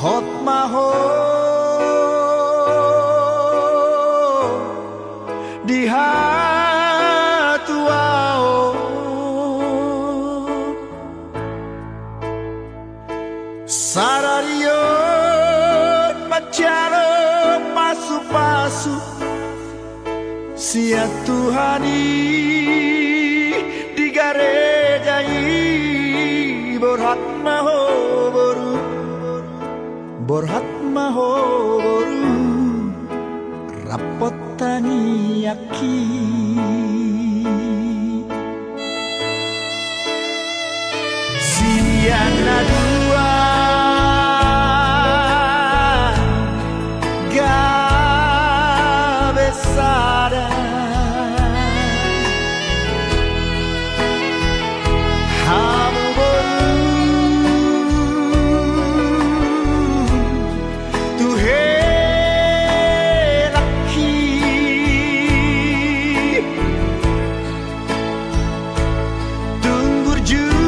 hot maho di hatuao sararion macalo pasu-pasu sia Tuhani di garejai borhat maho boru borhat maho boru rapotani aki siana dua gabesada hamu boru tuhe laki tunggur juga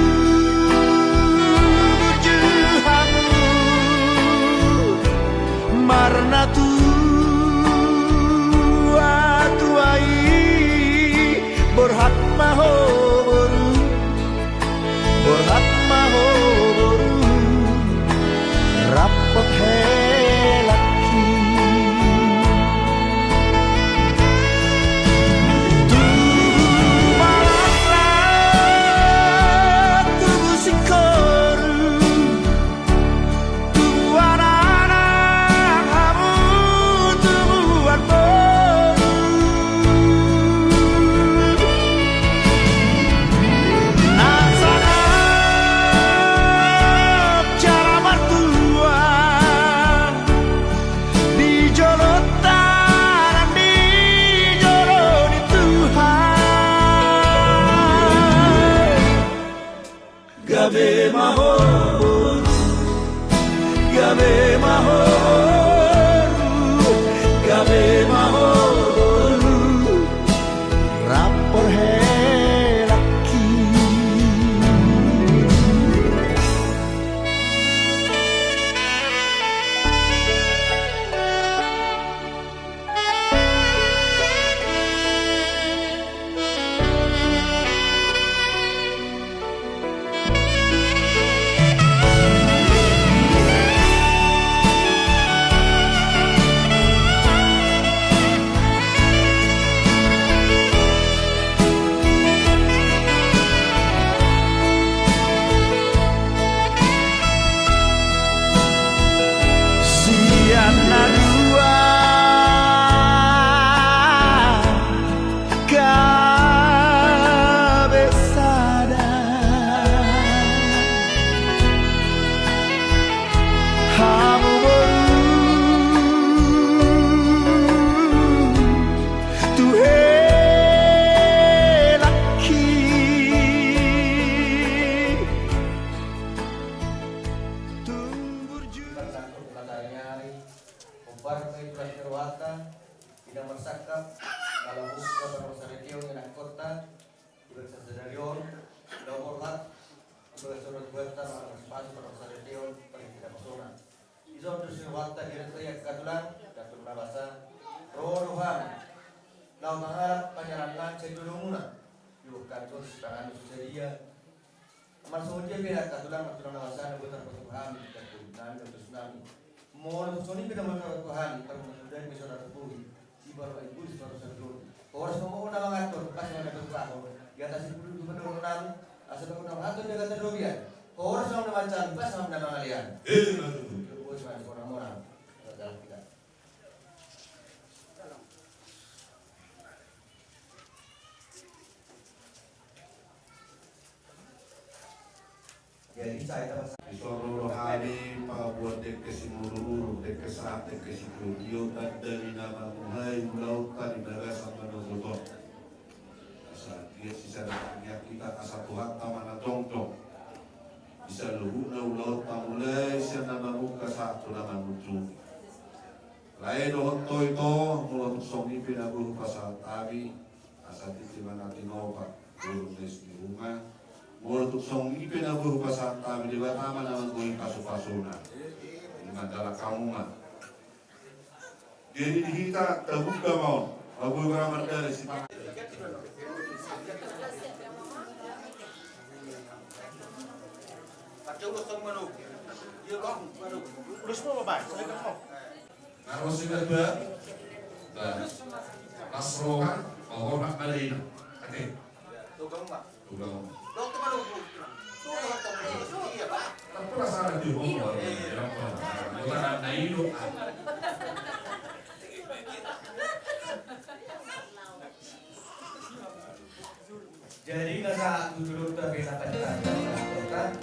para itulah Nirwata, tidak bersakap, kalau buka para masyarakat yang nak kota, bersesadarion, daulat, bersurat bertan, spasi para masyarakat paling tidak pesona. Izon terus Nirwata kira saya katulang, katulang bahasa, rohan, lau tangan penyarangan cendulunguna, yuk kantor sekarang sedia. Masuk dia pihak katulang bahasa, bukan pertuhan, katulang terus nami. Mau soni kita menurut Tuhan, kalau sudah bisa terpenuhi, si baru ibu si baru terpenuhi. Orang semua orang mengatur, pas mana berkah, di atas itu dulu benar-benar asal benar atur dia kata dobian. Orang semua macam pas sama nama kalian. Bos macam orang-orang, dalam kita. Jadi saya dapat Isoro hari pabuat dek kesimuru dek kesat dek kesimuru dan dari nama mulai melautan di negara sama nogoto. Saat dia sisa datangnya kita kasar Tuhan tamana tongtong. Bisa luhuna ulau tamulai siapa nama muka satu nama mutu. Lain dohon itu mulut songi pinabuh pasal tabi asal titiman atinopa burung des di rumah. Mulut song ipe na buhu pasal kami di batama naman going pasu-pasuna. Mandala kamu mah. Jadi dihita terbuka mau. Abu beramar dari si. Harus juga. Nasrohan, orang Madinah. Oke. Tukang. Dokter mana Tapi perasaan di rumah, bukan ada hidup. Jadi nggak saat dulu tapi sampai kan?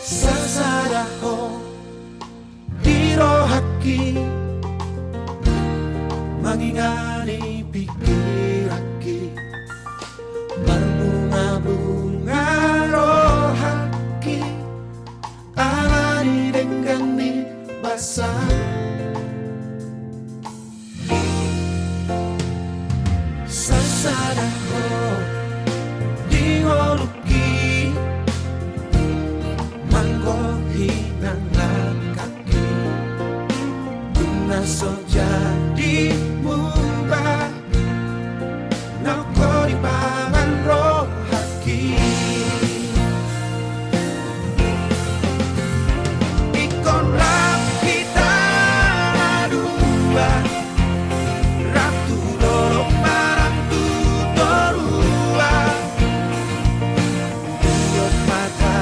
Sasadaho dirohaki mangingani pikiraki berbunga-bunga rohaki alani denggani basah sasadaho diholuki hinang kaki guna so jadi mubah nako di pangan roh haki ikon rap kita dua ratu dorong marang tutorua yot mata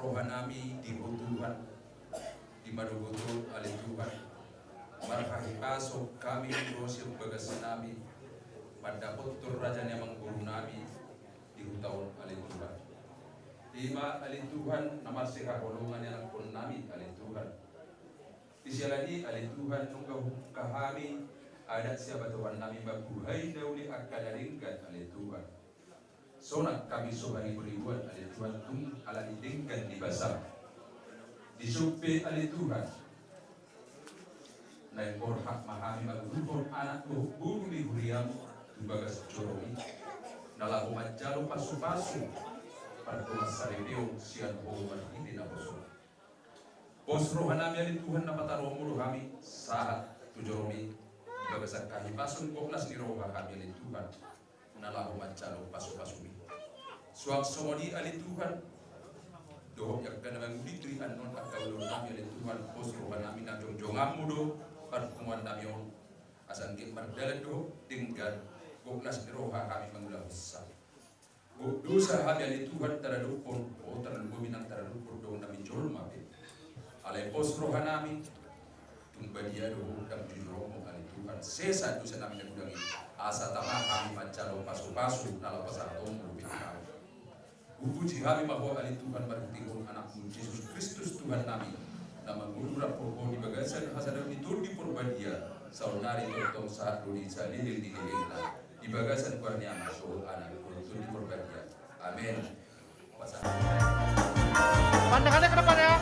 rohanami di Tuhan, di madugutul alin Tuhan, marhahipasok kami rosyo bagas nami, pandapot tur raja yang guru nami di hutaun alin Tuhan. Ima alin Tuhan namar seha golongan yang pun nami alin Tuhan. Isialani alin Tuhan nunggu kahami ada siapa Tuhan nami babuhai dauli akadaringkan alin Tuhan. Sonak kami sohani beribuan alin Tuhan tung ala idingkan di basar. Disupe alin Tuhan. Naik borhak mahami maguhur anak guru di huriam bagas joromi. Nalahu majalo pasu-pasu partumas saribio sian homan hindi na boso. Bos rohanami alin Tuhan na pataromo rohami sahat tujoromi. Bagasan kahipasun koklas ni roha kami alin Tuhan. Nalahu majalo pasu-pasumi. Suak somodi alin Tuhan. Dohok yang kena menguditri anon akal nami alin Tuhan. Bos rohanami na jongjongamu do. Pertemuan nami on. Asan kim mardalan do. Tinggal koklas ni roha kami mengulang besar. Dosa kami alin Tuhan taradupon. O taradupon minang taradupon do nami jol mabe. Alay bos rohanami. Tungbadia do dam jujromo alin Tuhan. Sesa dosa nami nagudangi. Asa tamah kami mancalo pasu-pasu dalam pasar tombol binatang. Upuji kami bahwa alin Tuhan berhentikan anakmu Yesus Kristus Tuhan nami. Nama mengurap pokok di bagasan hasadam itu di Purbadia. Saunari tentang saat dulu dijalil di Lila. Di bagasan kurnia masuk anak itu di Purbadia. Amin. Pandangannya ke depan ya.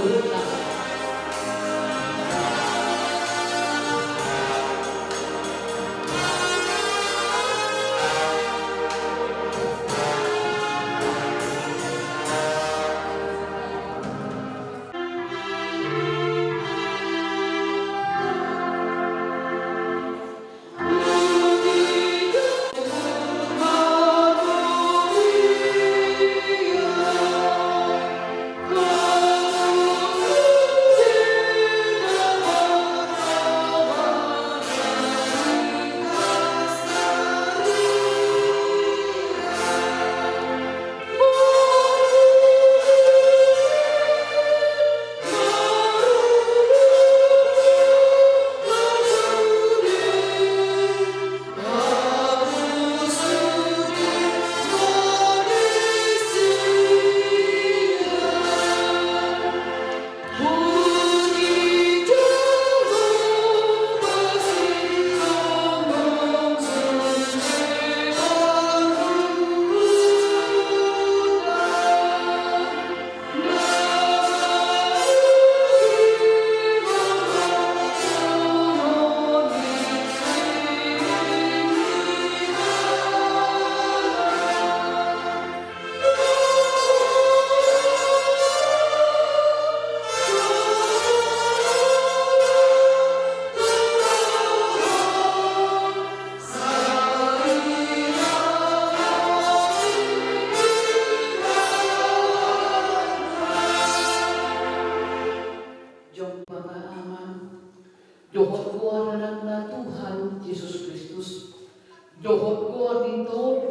saluhurna. Dohot ko anak na Tuhan Yesus Kristus. Dohot ko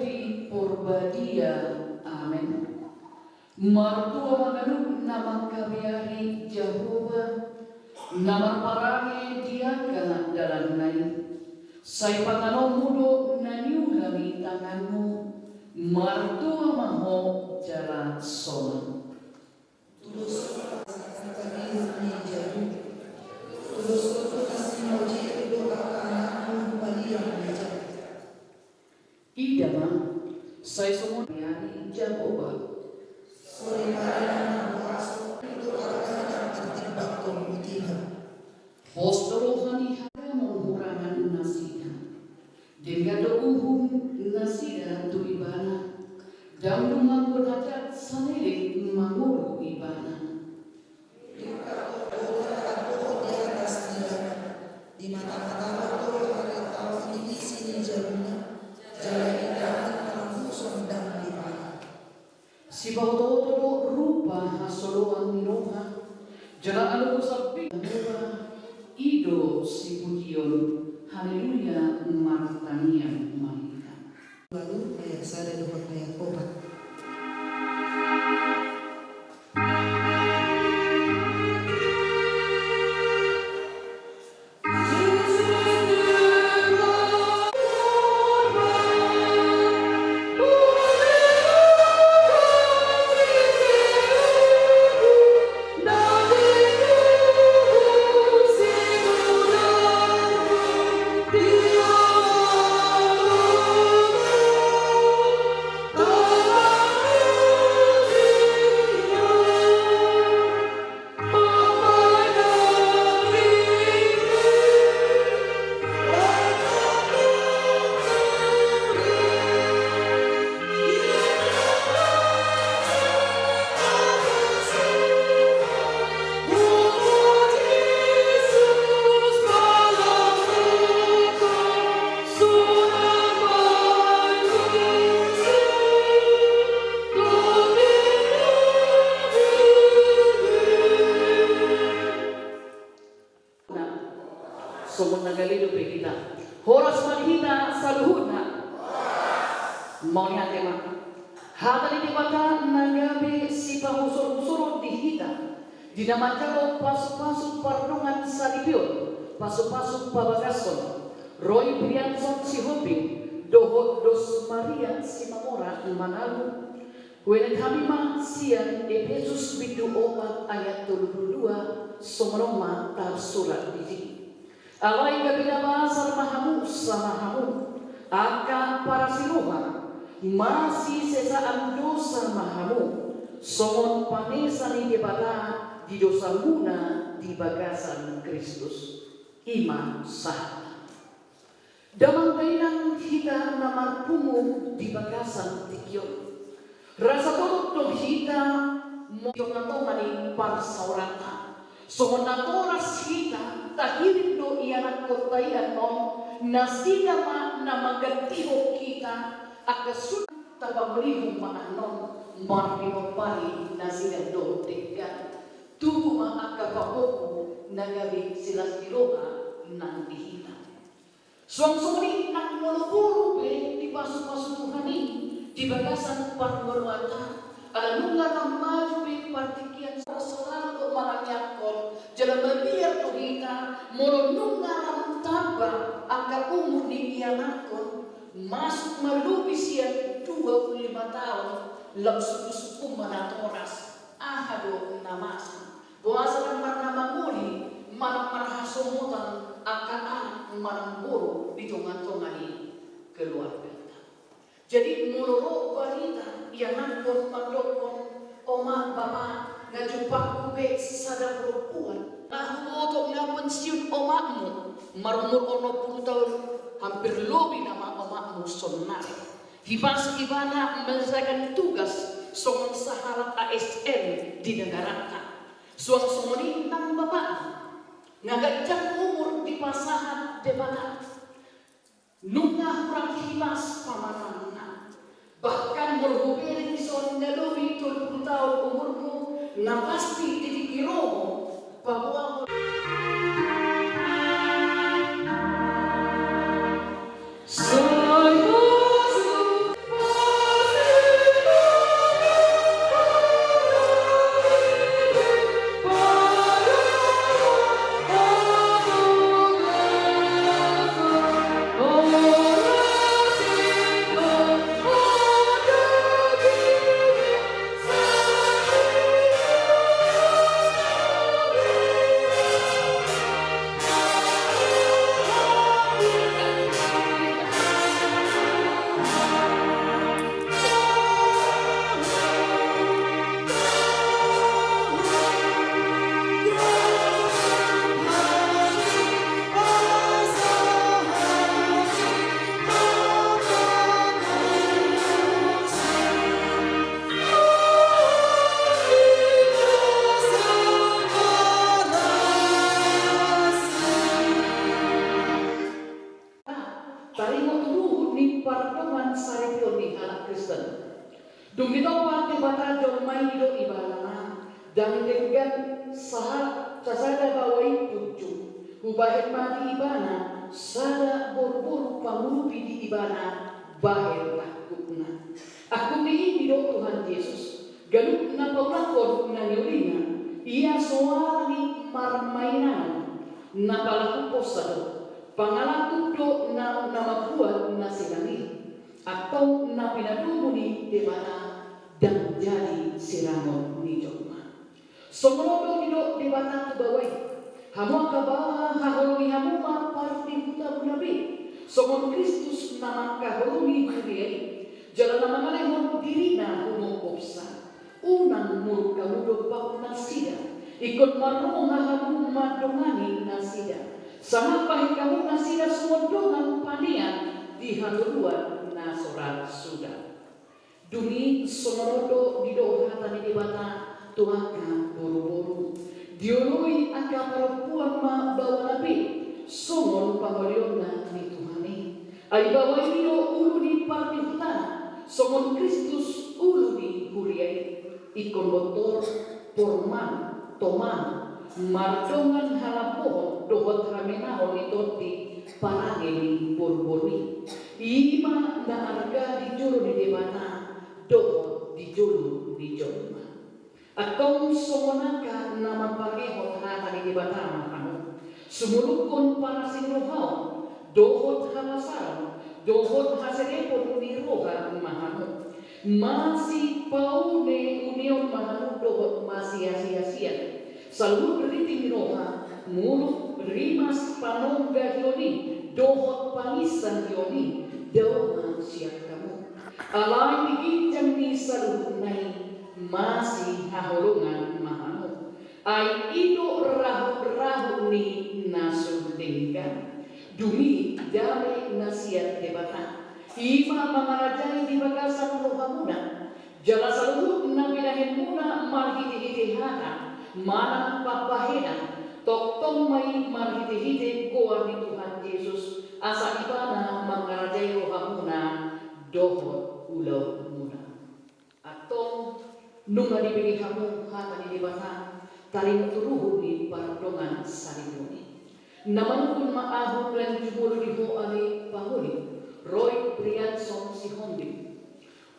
di porbadia. Amen. Martua manganuk namang kabiari Jehovah. Namang parangi diaga dalam lain. Say panganom mudo na niulami tanganmu. Martua maho jala soma. Tulus kami ni jauh. Tulus kasih moji doa anakmu Maria meja. Idama say sumon yani Jehovah. Sore marana masuk itu akan tertibak komutihan. Postorohani hara menghurangan nasida. Dengan do'uhum nasida tu ibana. Dan mengaku rajat sanirik manguru ibana. Di atas jalan di mata-mata itu ada tahu ini sini jalannya. Jalan ini langsung dan di mana. Si bautoto rupa hasoloang ninoha. Jalan alu sapi nuba. Ido si pujion. Haleluya martanian malika. Lalu ayat sada doa ayat obat. Somong nagalido pe kita. Horas manhita saluhuna. Mau yang tema. Hata di bata nagabi si pahusur-usur dihita. Dinamakan pasuk-pasuk pardungan salipion. Pasuk-pasuk pabagason. Roy Prianson si Hopi. Dohot dos Maria si Mamora Manalu. When kami sian Efesus 4 ayat 22 Somroma tar surat di alai kabila basar mahamu samahamu aka para siluha masih sesaan dosa mahamu somon panesa ni debata di dosa muna di bagasan Kristus. Ima sah. Damang kainan hita na marpungo di bagasan tikyon. Rasa tolong dong hita mo yung natomani para sa orata. So natoras hita tahirin do iyanak kotayan on na sinama na magantiho kita akasun tapaglihong maanon marpinopari na sila do tinggan. Tuma akapapoko na gabi sila siroha ng dihita. Suang-suri ng mulupuro di pasu-pasutuhan di bagasan parwaruata. Alam nga ng majubi partikian sa salado maranyakon jalan mabiyar tuhita molonong nga ng taba ang kaumur ni iyanakon masuk malubis yan 25 tahun langsung manatoras ahado namasa buasa ng marnamanguli manang marhasumutan akaan manang buru di tungan-tungani keluarga. Jadi muluro barita yang nakon mandokon oma bapa ngajumpa kube sada perempuan nahumotok na pensiun omakmu marumur ono 10 tahun hampir lebih nama omakmu sonari hibas ibana menyelesaikan tugas songon sahalat ASN di negara ka suang-suangoni nang bapak ngagajang umur di pasahan debata nunga kurang hibas pamanang bahkan berhubungan di son lebih 20 tahun umurmu na pasti titik iromo bahwa dan dengan sasada bawai tujuh hubahir mati ibana sada bor-bor pangulupi di ibana bahir lakukna aku diin do Tuhan Yesus ganun na paulakon na nyurina ia soali marmainan na palaku posado pangalaku do na mabuat na sinangi atau na pinadumuni di mana dan jadi sirangon ni joma. Somrodo nido di mana kebawai. Hamu kabaha haholungi hamu ma parti buta bunabi. Somon Kristus nama kaholungi kuriai. Jalan nama malehon dirina humo kopsa. Unang muruk kamudo bau nasida. Ikut marunga hamu madongani nasida. Sama pahit kamu nasida semua dongan panian di haluruan nasorat sudah. Duni somorodo di doha tani di bata tuaka buru-buru dioloi aka perempuan ma bawa nabi somon pangoliona ni Tuhani ai bawa ini ulu di parti utara somon Kristus ulu di kuriai ikon motor porman toman mardongan halapohon dohot ramenahon itoti parangeli borbori ima na arga di juru di debata dohot di julu di jolma. Atau somonaka nama pagehot hata di batama kamu. Sumulukon para sinuhaw, dohot hamasal, dohot haserepon ni roha mahanu. Masih paune union mahanu dohot masih asia-asia. Salud riting roha, muluk rimas panongga yoni, dohot pangisan yoni, doha siap kamu. Alay diinjang ni salunay masih haholungan mahamo. Ai ido rahu-rahu ni nasudengkan. Dumi dame nasiat debata. Ima mangarajai di bagasan rohamuna. Jala saluhut na binahin muna marhiti-hitihana. Mana papahena. Toktong may marhiti-hiti kuwa ni Tuhan Yesus. Asa ibana mangarajai rohamuna. Dohot ulau muna. Atong nunga dibili hamu hata di debata. Taring turuhu di pardongan sarimuni. Naman pun maahon dan jumur diho ali pahuli. Roy Brianson si Hondi.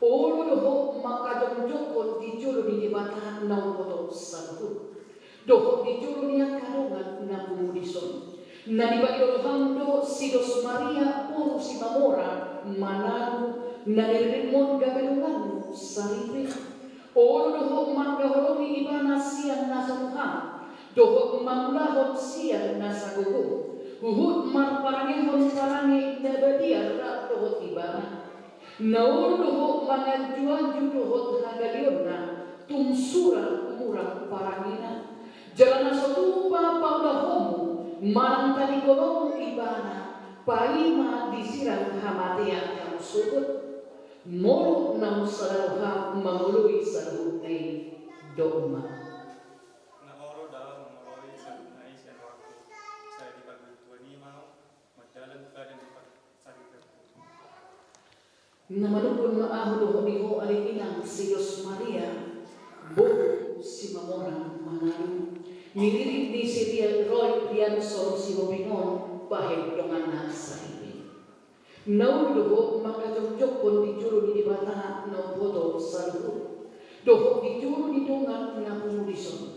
Olo doho makadong jokon di jolo di debata nau koto saluhut. Doho di jolo niya kadongan na bumudison. Na dibagi dolohando si Dos Maria puro si Mamora Manado na nirimon gabelungan saripe. Olo doho manggaholomi ibana siang nasa muha. Doho manglahon siang nasa gugu. Uhud marparangehon parange nabadia rak doho ibana. Naolo doho mangajuan doho hagaliona. Tumsura umurang parangina. Jalan sotuba paulahomu. Marang tali kolong ibana. Paima disirang hamatea yang subut. Moro nang salaruha mamului saluhutay dogma. Na oro daw mamului saluhnay siya waktu saya di pagbantuan ni mau magdalan ka din pagsalita. Namanukun maahulo diho alinginang si Dos Maria buku si Mamora Manado. Nilirit ni si Roy Brianson si Robingon bahid dongan sa Naudo makajok pun dijuru di debata no boto saluhut. Doho dijuru di dongan na pumulison.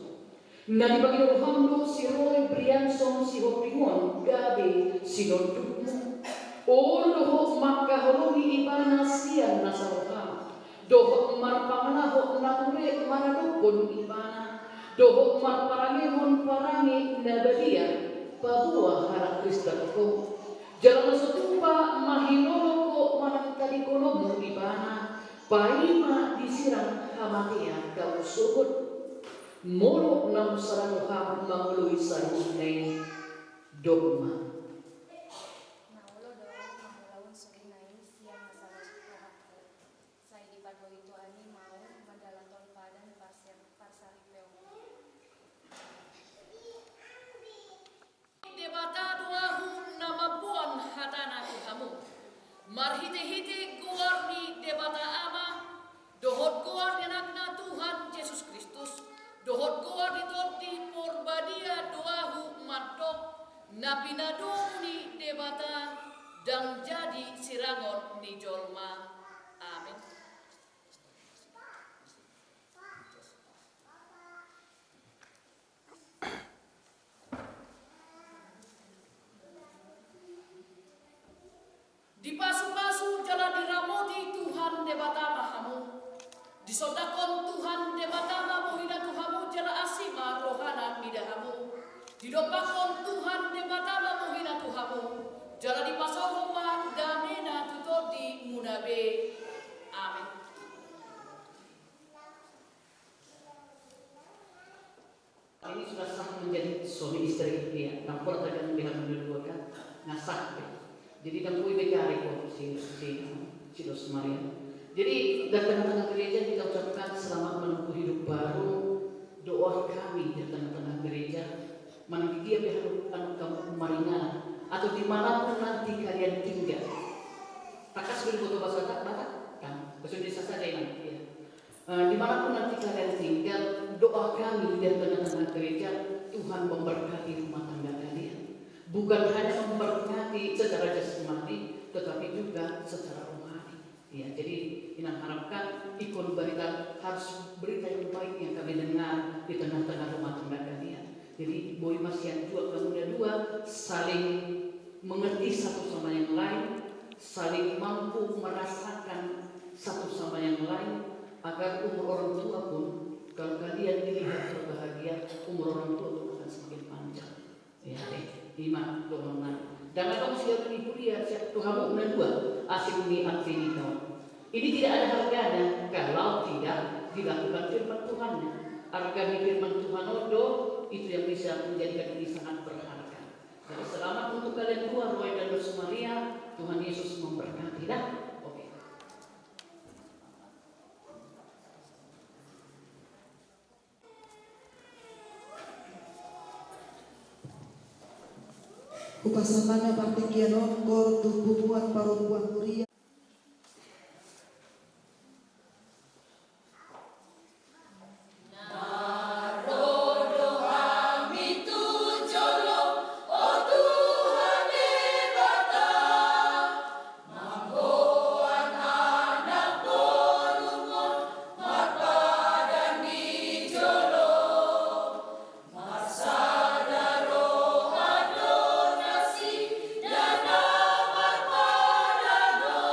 Na dibagi dohando si Roy Brianson si Hopingon gabe si Nondukmu. O doho makahologi ibana sian nasaroha. Doho marpanganaho nature maradukun ibana. Doho marparangehon parangi nabadia pabua harap Krista ko. Jalan setupa mahiloloko manang tadi kolomu ibana. Paima disiram hamatia kau subut. Moro nam saranuha mangului sarunai dogma. Naulo daw mahulaun suginay siang masalah saya di pago itu ani mau madalan tolpadan pasir parsaripeu. Debata duahu nama buan hatana kamu. Marhite-hite guarni debata ama. Dohot guarni anakna Tuhan Yesus Kristus. Dohot guarni toti porbadia duahu matok. Napinadong ni debata dan jadi sirangon ni jolma. Amin. Dipasu-pasu jalan diramoti Tuhan debata mahamu. Disodakon Tuhan debata mamu hina Tuhamu jala asima rohana midahamu. Didopakon Tuhan debata mamu hina Tuhamu. Jala dipasaroma damena tutoti munabe. Amin. Ini sudah sah menjadi suami istri dia. Nampol tadi dengan berdua kan ngasah. Jadi dan kui bekari kok si Dos Maria. Jadi datang tengah gereja kita ucapkan selamat menempuh hidup baru. Doa kami di tengah-tengah gereja. Mana dia berharap anu kamu maringan atau dimanapun nanti kalian tinggal. Takas berfoto bahasa tak kan? Bahasa Indonesia saja ini. Ya. Dimanapun nanti kalian tinggal, doa kami di tengah-tengah gereja Tuhan memberkati rumah tangga kalian. Bukan hanya memberkati secara jasmani, tetapi juga secara rohani. Ya, jadi kita harapkan ikon berita harus berita yang baik yang kami dengar di tengah-tengah rumah tangga kalian. Jadi boy masih juga kemudian dua saling mengerti satu sama yang lain, saling mampu merasakan satu sama yang lain, agar umur orang tua pun kalau kalian dilihat berbahagia, umur orang tua pun akan semakin panjang. Ya, lima dorongan. Dan kalau siapa ini kuliah, Tuhan mau dua asing ini arti ini kawan. Ini tidak ada harganya kalau tidak dilakukan firman Tuhan. Argani firman Tuhan Odo, itu yang bisa menjadikan ini sangat berharga. Jadi selamat untuk kalian dua, Roy dan Rosumaria. Tuhan Yesus memberkati. Dah. Oke. Upasamana partigianon kor tubuhan parobuan kuria. Dan amar padaku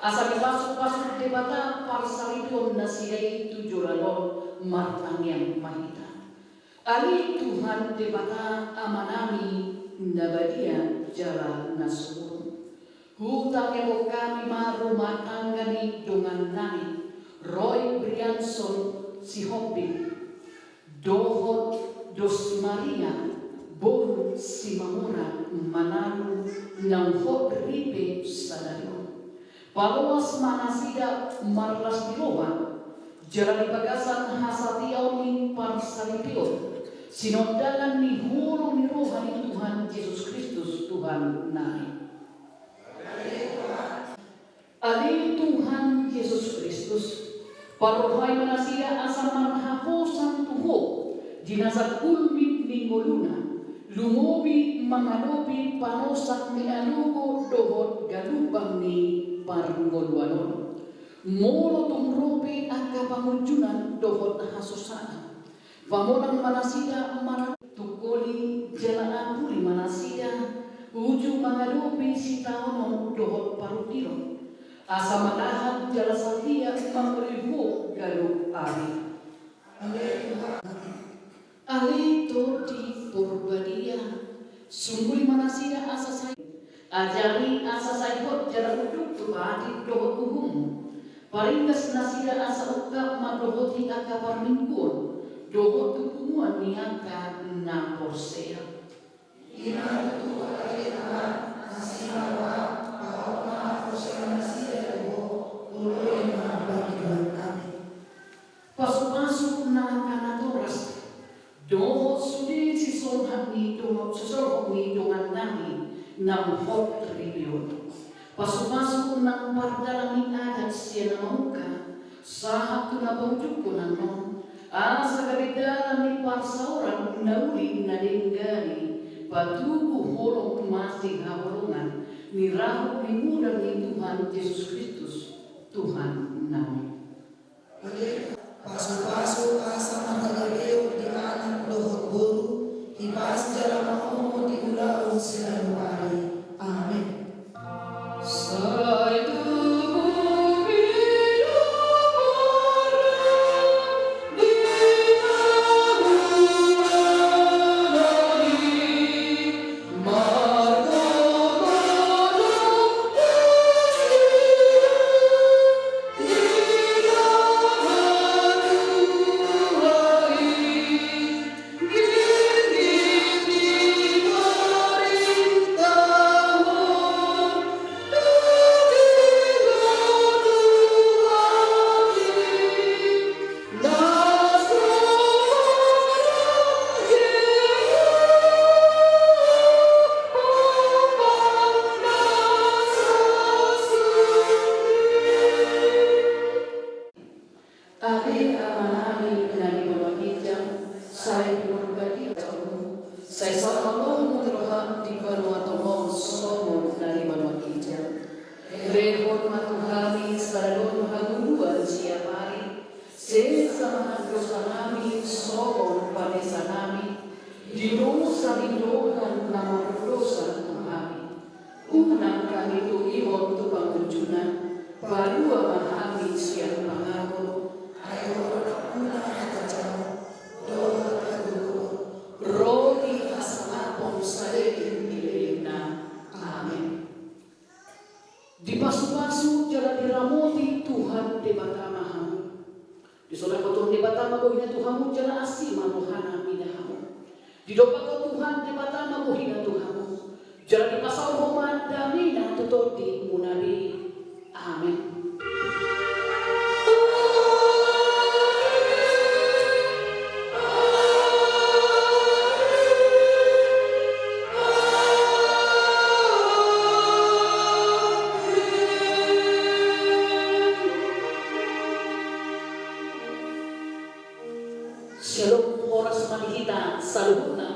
Asa dipasuk-pasuk debata parsaliton na sila'y tujulalon martang yang mahita. Ali Tuhan debata amanami nabadia jala nasumurun. Hutang emo kami marumah tangga ni dengan nami Roy Brianson si Hobbit Dohot Dos Maria Boru si Mamura Manalu nang hot ripe sadarion. Paluas manasida marlas biloba jalan bagasan hasatiaw ni parsalipio sinondalan ni hulu ni rohani Tuhan Yesus Kristus Tuhan nami. Ali Tuhan Yesus Kristus parohai manasida asa marhaposan tuho dinasa kulmit ninggoluna lumobi mangalobi panosak ni anugo dohot galubang ni parngolwanon molo tumrope aga pangunjunan dohot hasusana pamonang manasida marang tukoli jalaan puli manasida ujung mangalobi si taonon dohot parutiro asa manahan jala satia mangribu galup ari ali toti purbadia sungguh manasida asa saya ajari asa saya hot jala uduk tu hati dohot uhum paringkas nasida asa uka madohot hingga kabar mingguan dohot tu kumuan niangka na porsea ina tu alita nasibawa paoma porsea nasida dohot uloi mabagi kami pasu-pasu na kanatoras dohot sudi si sonhat ni dohot sesorok ni dongan nami nam hot ribion pasu-pasu nang pardalang adat siya na mamuka sahak tu na baujuk ko ng non asa kabidalan ni parsaoran na uli na dinggani patugo holong masing hawalungan ni rahu ni mudang ni Tuhan Yesus Kristus Tuhan namin. Pasu-pasu asa mahalageo di anak dohot buru hibas jalan mahumo di ulaon sila luari. Amin. Shalom oras manihita saluhuna.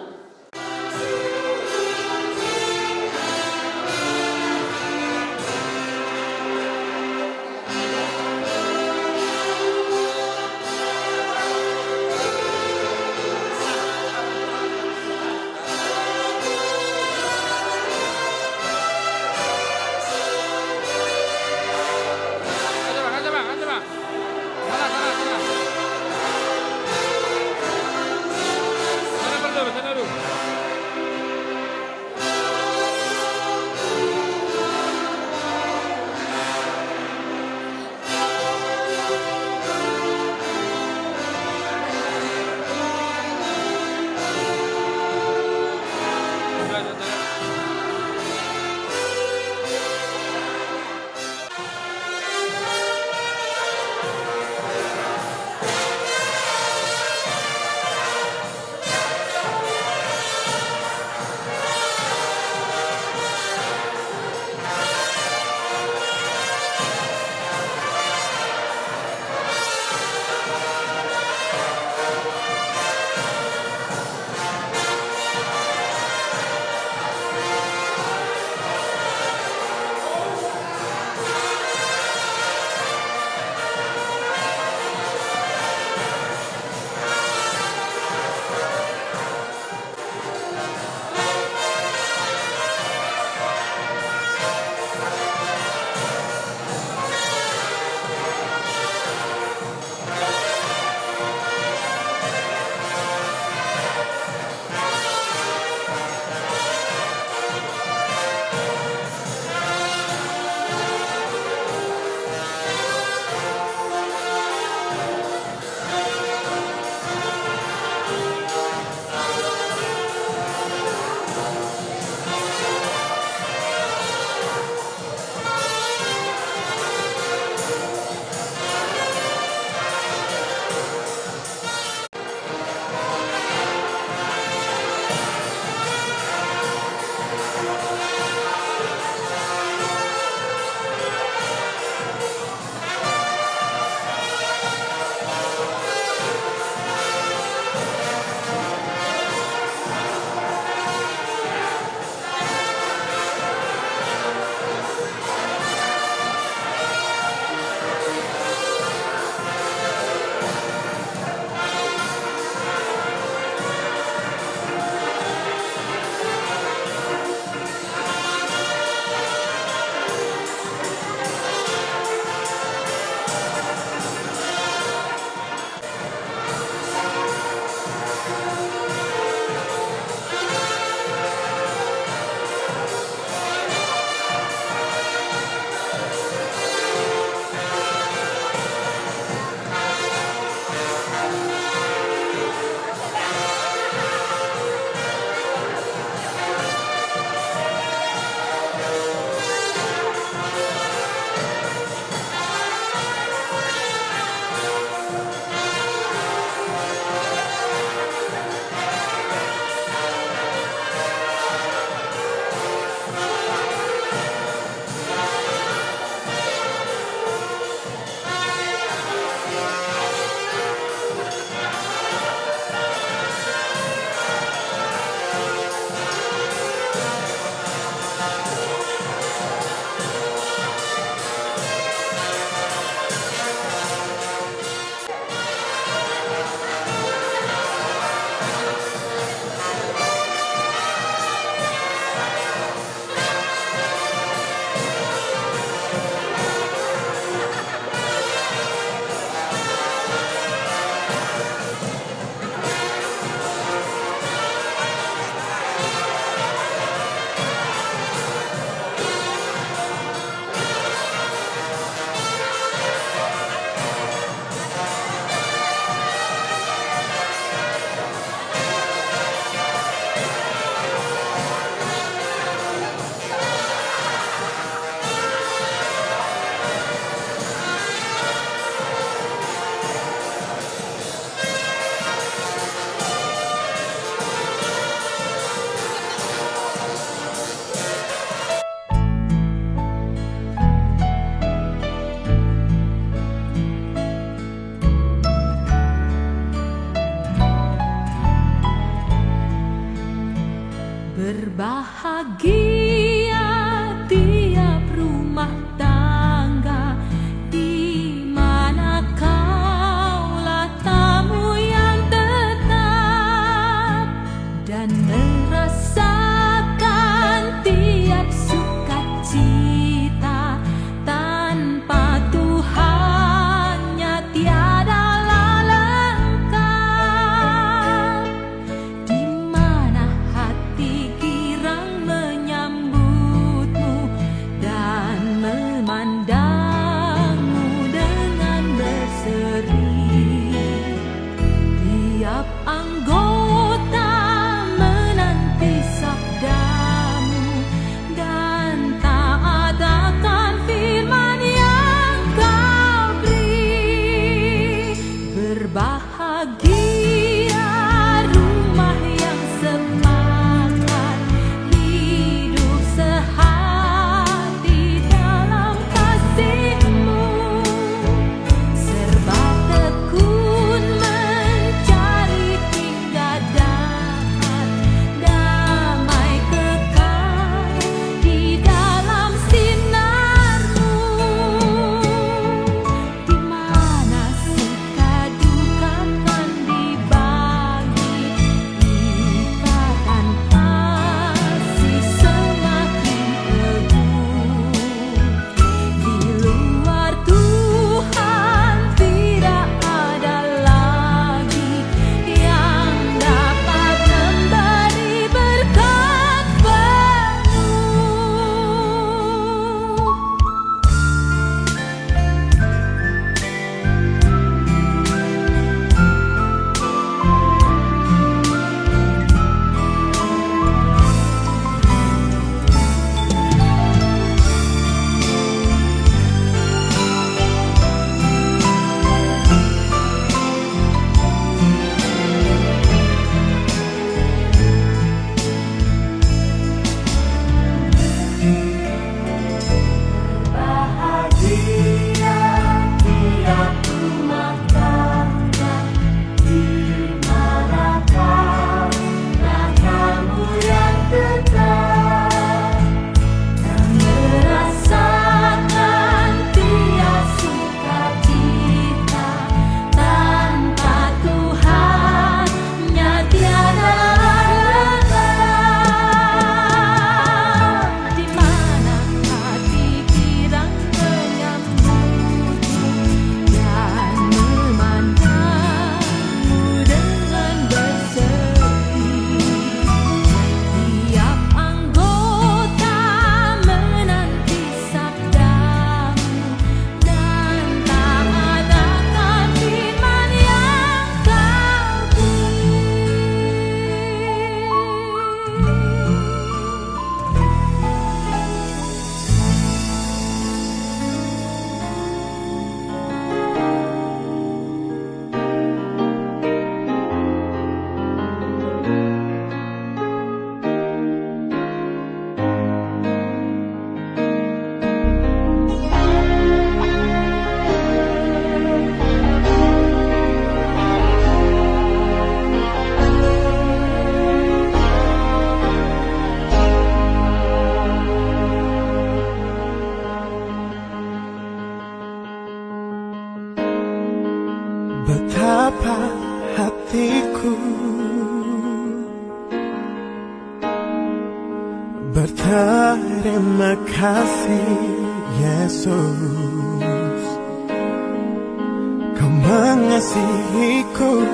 Betapa hatiku berterima kasih Yesus, Kau mengasihiku,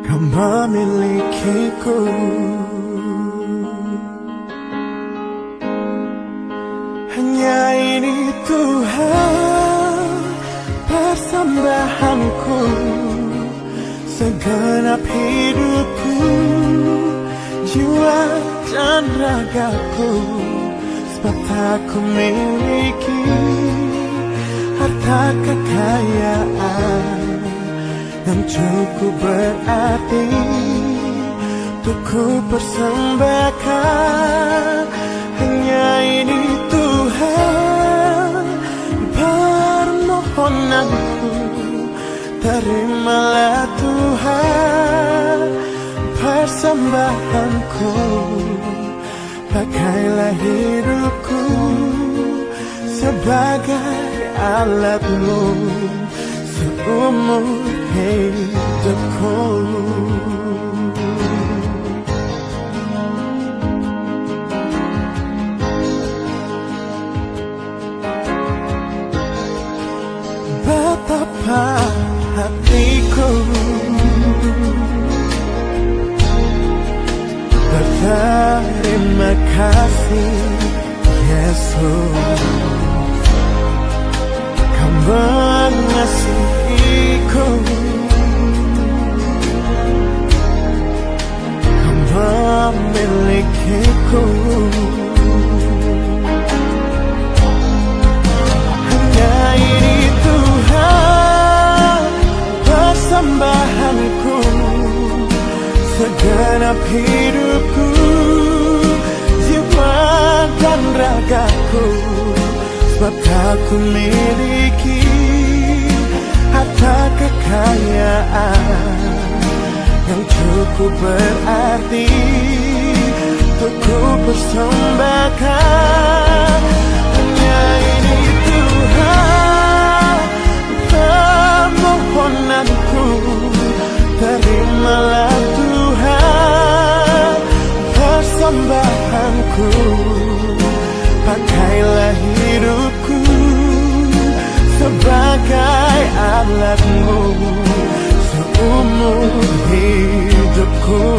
Kau memilikiku. Hanya ini Tuhan persembahanku, segenap hidupku, jiwa dan ragaku. Sebab tak ku miliki harta kekayaan yang cukup berarti untuk ku persembahkan. Hanya ini Tuhan permohonanku, terimalah Tuhan persembahanku. Pakailah hidupku sebagai alatmu seumur hidupku. Betapa hatiku berterima kasih Yesus, Kau mengasihiku, Kau memilikiku. Hanya ini Tuhan persembahanku, segenap hidupku, jiwa dan ragaku. Sebab tak ku miliki harta kekayaan yang cukup berarti untuk ku persembahkan. Hanya ini Tuhan permohonanku, terimalah Tuhan persembahanku. Pakailah hidupku sebagai alatmu seumur hidupku.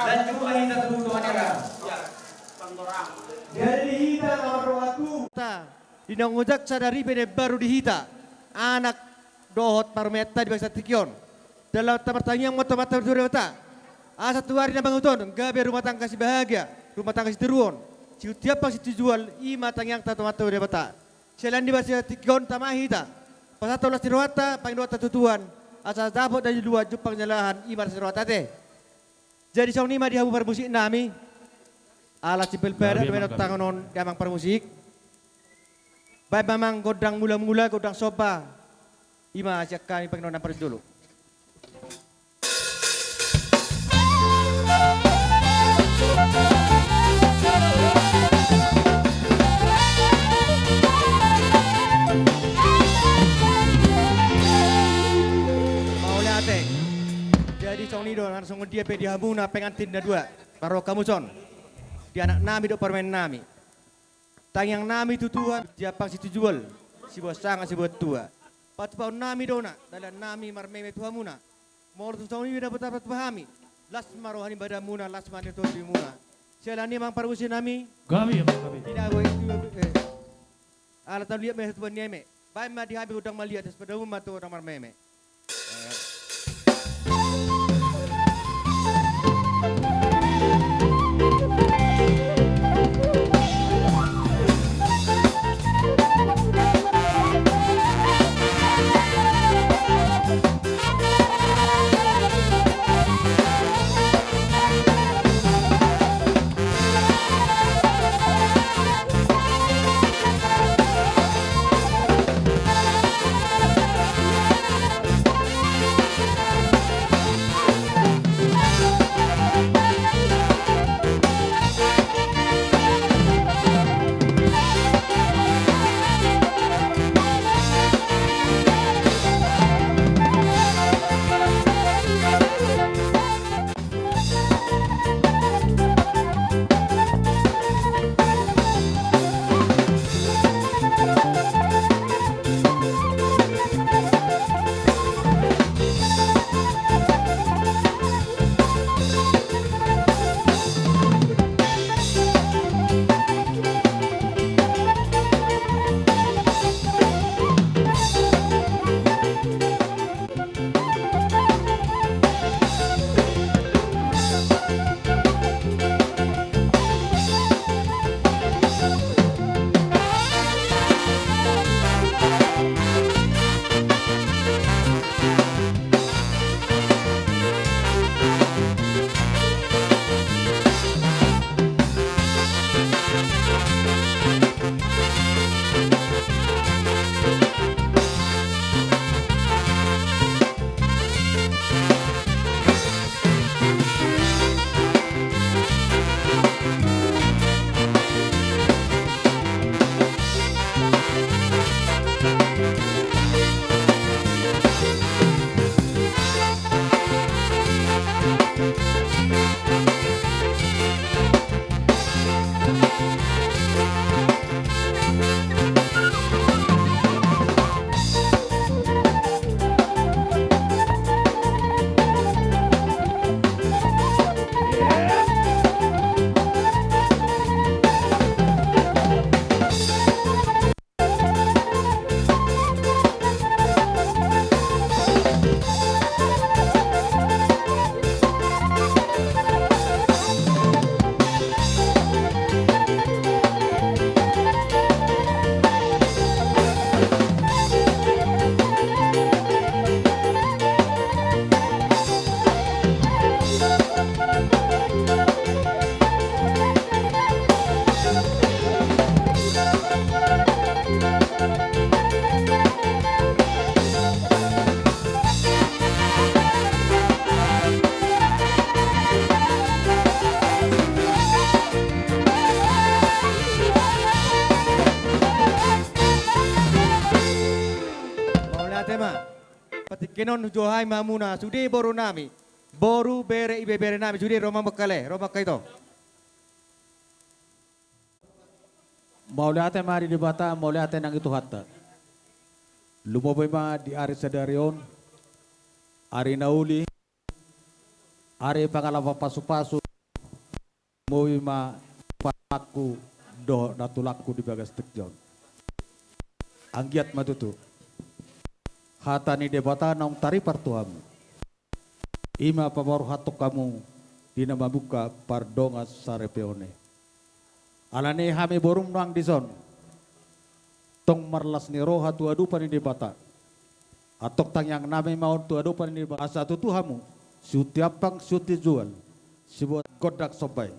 Dan juga kita kebutuhan jadi hita nomor waktu dinongojak sadari bede baru dihita anak dohot parmeta di bangsa tikion dalam pertanyaan mata-mata berdurata satu hari na banguton gabe rumah tangga si bahagia rumah tangga si teruon si tiap pasti dijual matang yang tato-mata berdurata selain di bangsa tikion tamahita pasatu las dirwata pangdota tutuan asal dapat dari dua jupang nyalahan imar sirwata teh. Jadi saung nima di habu permusik nami alat cipil pera dengan tanganon gamang permusik. Baik memang godang mula-mula godang sopa ima siak kami pengen nampar dulu. Jadi song nido langsung dia pe dihabuna pengantin na dua baro kamu son di anak nami do permen nami tang yang nami tutuan dia pang situ jual si buat sanga si buat tua. Pat pau nami dona dalam nami marmeme tuhamuna. Mor tu tahun ini dapat pahami. Las marohani badamuna las mane tu dimuna. Selani mang parusi nami. Kami. Tidak boleh itu. Alat tahu lihat meh tuan nieme. Baik mah dihabi udang maliat sepeda umum tu orang marmeme. Kenon johai mamuna sudi boru nami. Boru bere ibe bere nami sudi Roma Bekale, Roma kaito. Mauliate mari di bata, mauliate nang itu hatta. Lumoboy ma di ari sadarion, ari nauli, ari pangalapa pasu-pasu, mowi ma paku do natulakku di bagas tekjon. Anggiat matutu. Hata ni debata nong tari partuamu. Ima pamaru hatok kamu di nama buka pardonga sarepeone. Alane hame borum nang dison. Tong marlas ni roha tu adu pani debata. Atok tang yang name mau tu adu pani debata. Asa tu hamu. Sutiapang suti jual. Sibuat kodak sopai.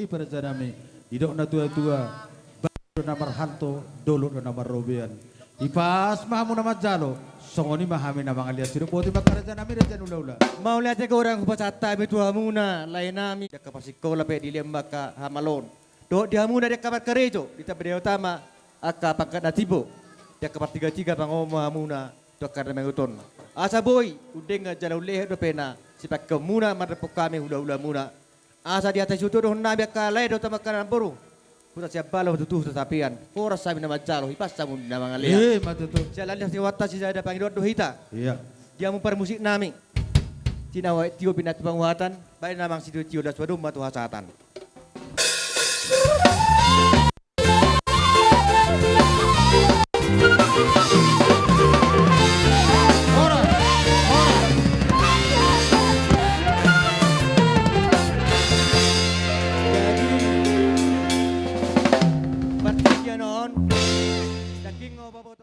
pada janami. Idok na tua-tua. Baru nama hanto, dolo na nama robean. Ipas mahamu nama jalo. Songoni mahami nama ngaliat siru poti bakar janami rejan ula-ula. Mau lihat ke orang kupacata itu hamuna lain nami dia kapasikola pe di lembak ka hamalon. Do di hamuna dia kapat kerejo di tabede utama aka pangkat natibo. Dia kapat tiga pangomo hamuna do karena menguton. Asa boy udeng jalau leh do pena sipak kemuna madepok kami ula-ula muna. Asa di atas itu do nabi ka lai do tamakan buru. Puta siap balo tutuh tetapian. Ora sabi nama jalo ipas samu nama ngalia. Matutu. Jalan dia siwata si ada panggil do hita. Iya. Dia mempermusik nami. Tina wa tio pinat penguatan, baik namang situ tio das wadum matu hasatan. Jadi, bertiga non, daging ngopo